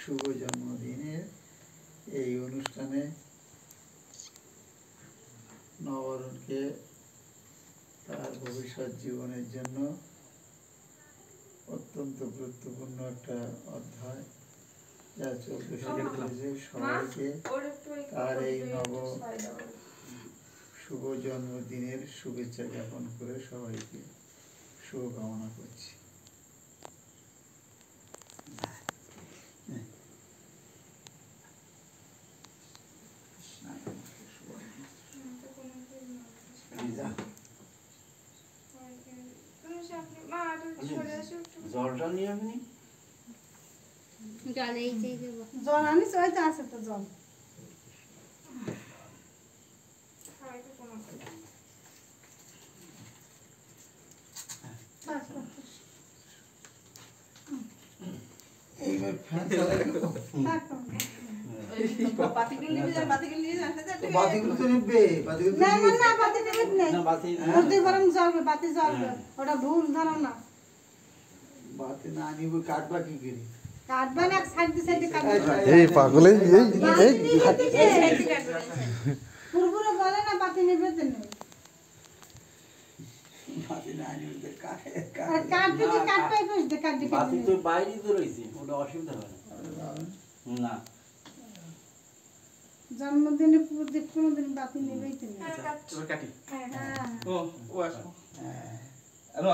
শুভ জন্মদিনের এই অনুষ্ঠানে নবরণকে তার ভবিষ্যৎ জীবনের জন্য অত্যন্ত গুরুত্বপূর্ণ একটা অধ্যায় যা চলতে শুরু করেছে। সবাইকে তার এই শুভ জন্মদিনের শুভেচ্ছা জ্ঞাপন করে সবাইকে শুভকামনা করছি। জলটা নিয়ে আপনি জল আনি চলতে আছে তো জল এইবার ফ্যান চালালে বাতিগুলো তো নিবে, বাতিগুলো তো নিবে। না বাতি নেই না বাতি ওতে বরং জ্বলবে, বাতি জ্বলবে, ওটা ভুল ধারণা। বাতি না নিব কাটবা কি করি? কাটবে না, সাইড সাইডে কাটবে। এই পাগলে পুরপুরে বলে না বাতি নেবে তো নেই। বাতি না নিবে কাটে আর কাটবে কি কাটবে বুঝতে কাটবে বাতি কি তো বাইরেই তো রয়েছে, ওটা অসুবিধা হয় না। জন্মদিনে পুরো কোনোদিন বাতি নেবেই তো নেই। এবার কাটি হ্যাঁ ও ও আসো হ্যাঁ। আরে